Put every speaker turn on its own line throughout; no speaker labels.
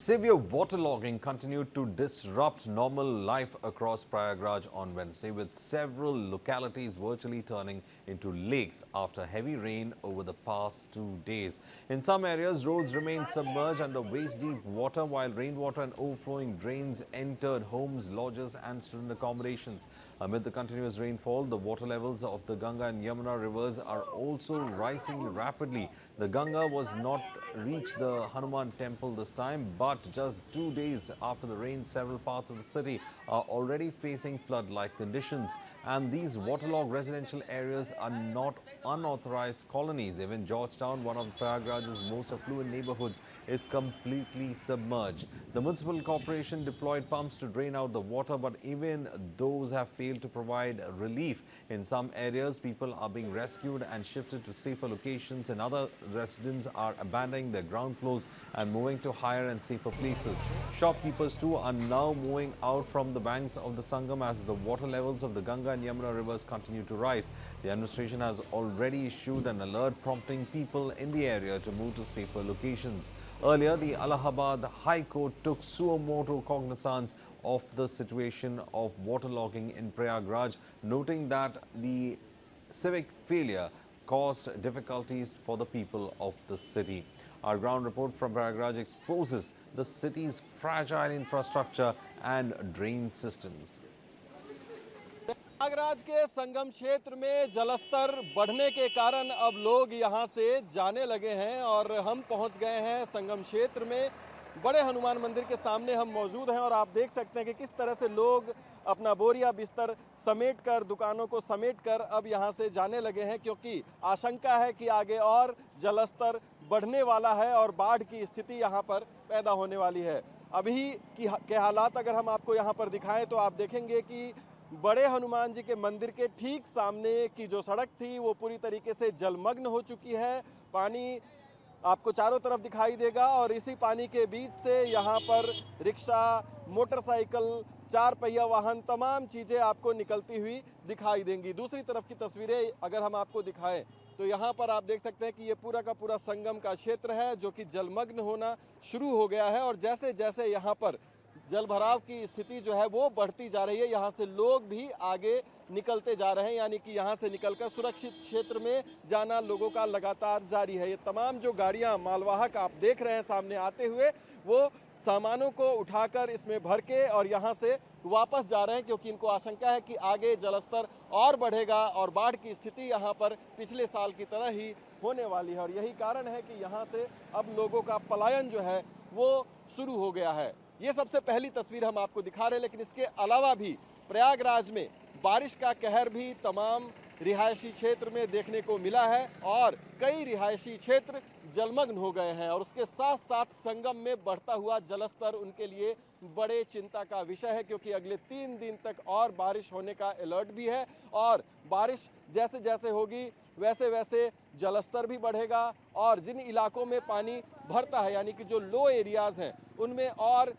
Severe waterlogging continued to disrupt normal life across Prayagraj on Wednesday, with several localities virtually turning into lakes after heavy rain over the past 2 days. In some areas, roads remained submerged under waist-deep water, while rainwater and overflowing drains entered homes, lodges and student accommodations. Amid the continuous rainfall, the water levels of the Ganga and Yamuna rivers are also rising rapidly. The Ganga was not reached the Hanuman temple this time, but just 2 days after the rain, several parts of the city are already facing flood-like conditions. And these waterlogged residential areas are not unauthorized colonies. Even Georgetown, one of Prayagraj's most affluent neighborhoods, is completely submerged. The municipal corporation deployed pumps to drain out the water, but even those have failed to provide relief. In some areas, people are being rescued and shifted to safer locations. In other, residents are abandoning their ground floors and moving to higher and safer places. Shopkeepers too are now moving out from the banks of the Sangam as the water levels of the Ganga and Yamuna rivers continue to rise. The administration has already issued an alert prompting people in the area to move to safer locations. Earlier, the Allahabad High Court took suo motu cognizance of the situation of waterlogging in Prayagraj, noting that the civic failure caused difficulties for the people of the city. Our ground report from Prayagraj exposes the city's fragile infrastructure and drain systems.
Prayagraj के संगम क्षेत्र में जलस्तर बढ़ने के कारण अब लोग यहां से जाने लगे हैं और हम पहुंच गए हैं संगम क्षेत्र में। बड़े हनुमान मंदिर के सामने हम मौजूद हैं और आप देख सकते हैं कि किस तरह से लोग अपना बोरिया बिस्तर समेटकर, दुकानों को समेटकर अब यहां से जाने लगे हैं, क्योंकि आशंका है कि आगे और जलस्तर बढ़ने वाला है और बाढ़ की स्थिति यहां पर पैदा होने वाली है। अभी के हालात अगर हम आपको यहां पर दिखाएं तो आप देखेंगे कि बड़े हनुमान जी के मंदिर के ठीक सामने की जो सड़क थी वो पूरी तरीके से जलमग्न हो चुकी है। पानी आपको चारों तरफ दिखाई देगा और इसी पानी के बीच से यहाँ पर रिक्शा, मोटरसाइकिल, चार पहिया वाहन, तमाम चीज़ें आपको निकलती हुई दिखाई देंगी। दूसरी तरफ की तस्वीरें अगर हम आपको दिखाएं तो यहाँ पर आप देख सकते हैं कि ये पूरा का पूरा संगम का क्षेत्र है जो कि जलमग्न होना शुरू हो गया है और जैसे जैसे यहाँ पर जल भराव की स्थिति जो है वो बढ़ती जा रही है, यहाँ से लोग भी आगे निकलते जा रहे हैं, यानी कि यहाँ से निकलकर सुरक्षित क्षेत्र में जाना लोगों का लगातार जारी है। ये तमाम जो गाड़ियाँ मालवाहक आप देख रहे हैं सामने आते हुए, वो सामानों को उठाकर इसमें भर के और यहाँ से वापस जा रहे हैं, क्योंकि इनको आशंका है कि आगे जलस्तर और बढ़ेगा और बाढ़ की स्थिति यहाँ पर पिछले साल की तरह ही होने वाली है। और यही कारण है कि यहाँ से अब लोगों का पलायन जो है वो शुरू हो गया है। ये सबसे पहली तस्वीर हम आपको दिखा रहे हैं, लेकिन इसके अलावा भी प्रयागराज में बारिश का कहर भी तमाम रिहायशी क्षेत्र में देखने को मिला है और कई रिहायशी क्षेत्र जलमग्न हो गए हैं और उसके साथ साथ संगम में बढ़ता हुआ जलस्तर उनके लिए बड़े चिंता का विषय है, क्योंकि अगले 3 दिन तक और बारिश होने का अलर्ट भी है और बारिश जैसे जैसे होगी वैसे वैसे जलस्तर भी बढ़ेगा और जिन इलाकों में पानी भरता है, यानी कि जो लो एरियाज़ हैं, उनमें और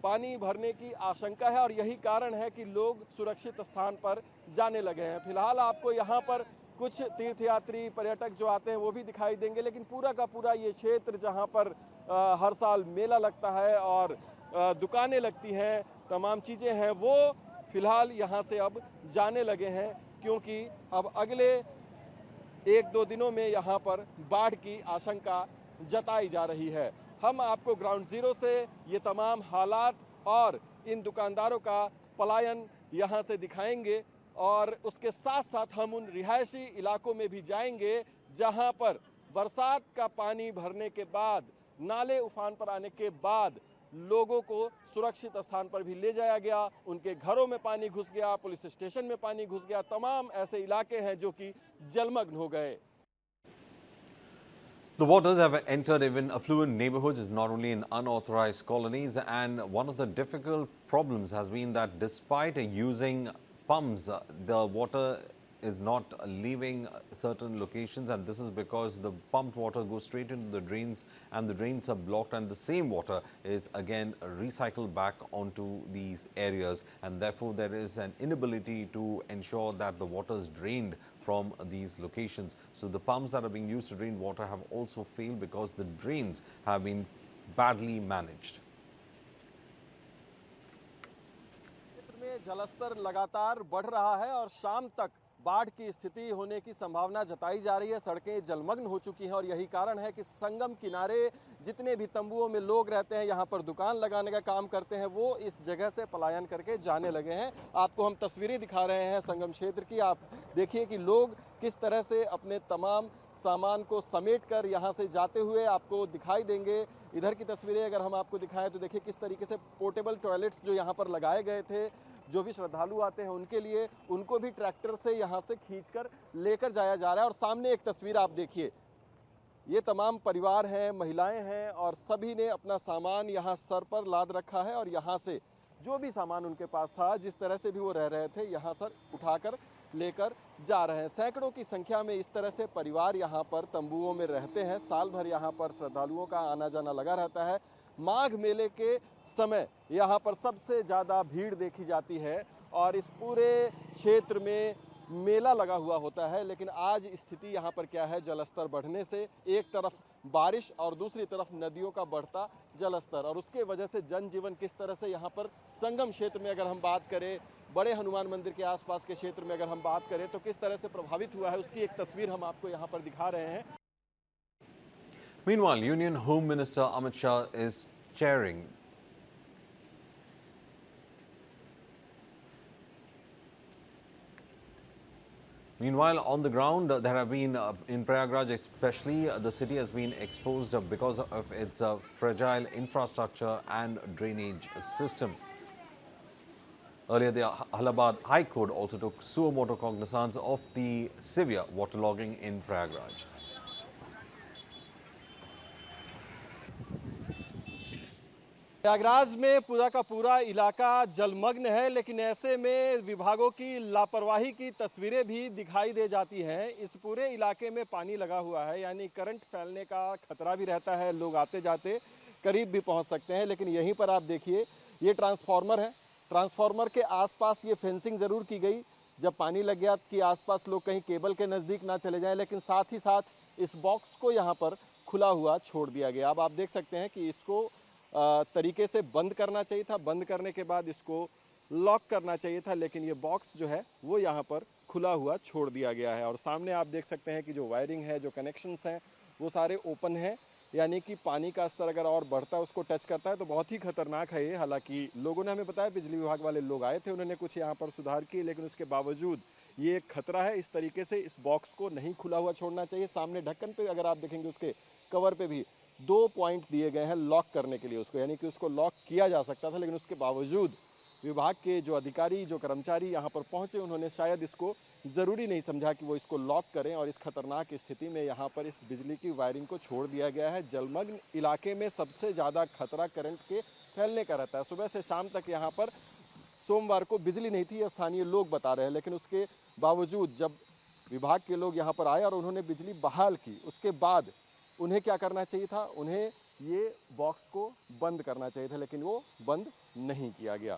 पानी भरने की आशंका है और यही कारण है कि लोग सुरक्षित स्थान पर जाने लगे हैं। फिलहाल आपको यहाँ पर कुछ तीर्थयात्री, पर्यटक जो आते हैं वो भी दिखाई देंगे, लेकिन पूरा का पूरा ये क्षेत्र जहाँ पर हर साल मेला लगता है और दुकानें लगती हैं, तमाम चीज़ें हैं, वो फिलहाल यहाँ से अब जाने लगे हैं, क्योंकि अब अगले 1-2 दिनों में यहाँ पर बाढ़ की आशंका जताई जा रही है। हम आपको ग्राउंड जीरो से ये तमाम हालात और इन दुकानदारों का पलायन यहाँ से दिखाएंगे और उसके साथ साथ हम उन रिहायशी इलाकों में भी जाएंगे जहाँ पर बरसात का पानी भरने के बाद, नाले उफान पर आने के बाद लोगों को सुरक्षित स्थान पर भी ले जाया गया, उनके घरों में पानी घुस गया, पुलिस स्टेशन में पानी घुस गया। तमाम ऐसे इलाके हैं जो कि जलमग्न हो गए।
The waters have entered even affluent neighborhoods, not only in unauthorized colonies, and one of the difficult problems has been that despite using pumps, the water is not leaving certain locations, and this is because the pumped water goes straight into the drains and the drains are blocked, and the same water is again recycled back onto these areas, and therefore there is an inability to ensure that the water is drained from these locations. So the pumps that are being used to drain water have also failed because the drains have been badly managed.
में जलस्तर लगातार बढ़ रहा है और शाम तक बाढ़ की स्थिति होने की संभावना जताई जा रही है। सड़कें जलमग्न हो चुकी हैं और यही कारण है कि संगम किनारे जितने भी तंबुओं में लोग रहते हैं, यहाँ पर दुकान लगाने का काम करते हैं, वो इस जगह से पलायन करके जाने लगे हैं। आपको हम तस्वीरें दिखा रहे हैं संगम क्षेत्र की। आप देखिए कि लोग किस तरह से अपने तमाम सामान को समेट कर यहाँ से जाते हुए आपको दिखाई देंगे। इधर की तस्वीरें अगर हम आपको दिखाएं तो देखिए किस तरीके से पोर्टेबल टॉयलेट्स जो यहाँ पर लगाए गए थे, जो भी श्रद्धालु आते हैं उनके लिए, उनको भी ट्रैक्टर से यहाँ से खींचकर लेकर जाया जा रहा है। और सामने एक तस्वीर आप देखिए, ये तमाम परिवार हैं, महिलाएं हैं और सभी ने अपना सामान यहाँ सर पर लाद रखा है और यहाँ से जो भी सामान उनके पास था, जिस तरह से भी वो रह रहे थे, यहाँ सर उठाकर लेकर जा रहे हैं। सैकड़ों की संख्या में इस तरह से परिवार यहाँ पर तंबुओं में रहते हैं। साल भर यहाँ पर श्रद्धालुओं का आना जाना लगा रहता है। माघ मेले के समय यहाँ पर सबसे ज़्यादा भीड़ देखी जाती है और इस पूरे क्षेत्र में मेला लगा हुआ होता है। लेकिन आज स्थिति यहाँ पर क्या है, जलस्तर बढ़ने से एक तरफ बारिश और दूसरी तरफ नदियों का बढ़ता जलस्तर, और उसके वजह से जनजीवन किस तरह से यहाँ पर संगम क्षेत्र में अगर हम बात करें, बड़े हनुमान मंदिर के आसपास के क्षेत्र में अगर हम बात करें तो किस तरह से प्रभावित हुआ है, उसकी एक तस्वीर हम आपको यहाँ पर दिखा रहे हैं।
Meanwhile, Union Home Minister Amit Shah is chairing Meanwhile, on the ground, there have been, in Prayagraj especially, the city has been exposed because of its fragile infrastructure and drainage system. Earlier, the Allahabad High Court also took suo motu cognizance of the severe waterlogging in Prayagraj.
Prayagraj में पूरा का पूरा इलाका जलमग्न है, लेकिन ऐसे में विभागों की लापरवाही की तस्वीरें भी दिखाई दे जाती हैं। इस पूरे इलाके में पानी लगा हुआ है, यानी करंट फैलने का खतरा भी रहता है, लोग आते जाते करीब भी पहुंच सकते हैं। लेकिन यहीं पर आप देखिए, ये ट्रांसफार्मर है। ट्रांसफार्मर के आसपास ये फेंसिंग ज़रूर की गई, जब पानी लग गया कि आसपास लोग कहीं केबल के नज़दीक ना चले जाएं, लेकिन साथ ही साथ इस बॉक्स को यहाँ पर खुला हुआ छोड़ दिया गया। अब आप देख सकते हैं कि इसको तरीके से बंद करना चाहिए था, बंद करने के बाद इसको लॉक करना चाहिए था, लेकिन ये बॉक्स जो है वो यहाँ पर खुला हुआ छोड़ दिया गया है। और सामने आप देख सकते हैं कि जो वायरिंग है, जो कनेक्शंस हैं, वो सारे ओपन हैं, यानी कि पानी का स्तर अगर और बढ़ता है, उसको टच करता है तो बहुत ही खतरनाक है ये। हालांकि लोगों ने हमें बताया, बिजली विभाग वाले लोग आए थे, उन्होंने कुछ यहाँ पर सुधार किए, लेकिन उसके बावजूद ये एक खतरा है। इस तरीके से इस बॉक्स को नहीं खुला हुआ छोड़ना चाहिए। सामने ढक्कन पे अगर आप देखेंगे, उसके कवर पे भी 2 पॉइंट दिए गए हैं लॉक करने के लिए उसको, यानी कि उसको लॉक किया जा सकता था, लेकिन उसके बावजूद विभाग के जो अधिकारी, जो कर्मचारी यहाँ पर पहुँचे, उन्होंने शायद इसको ज़रूरी नहीं समझा कि वो इसको लॉक करें, और इस खतरनाक स्थिति में यहाँ पर इस बिजली की वायरिंग को छोड़ दिया गया है। जलमग्न इलाके में सबसे ज़्यादा खतरा करंट के फैलने का रहता है। सुबह से शाम तक यहाँ पर सोमवार को बिजली नहीं थी, स्थानीय लोग बता रहे हैं, लेकिन उसके बावजूद जब विभाग के लोग यहाँ पर आए और उन्होंने बिजली बहाल की, उसके बाद उन्हें क्या करना चाहिए था, उन्हें ये बॉक्स को बंद करना चाहिए था, लेकिन वो बंद नहीं किया गया।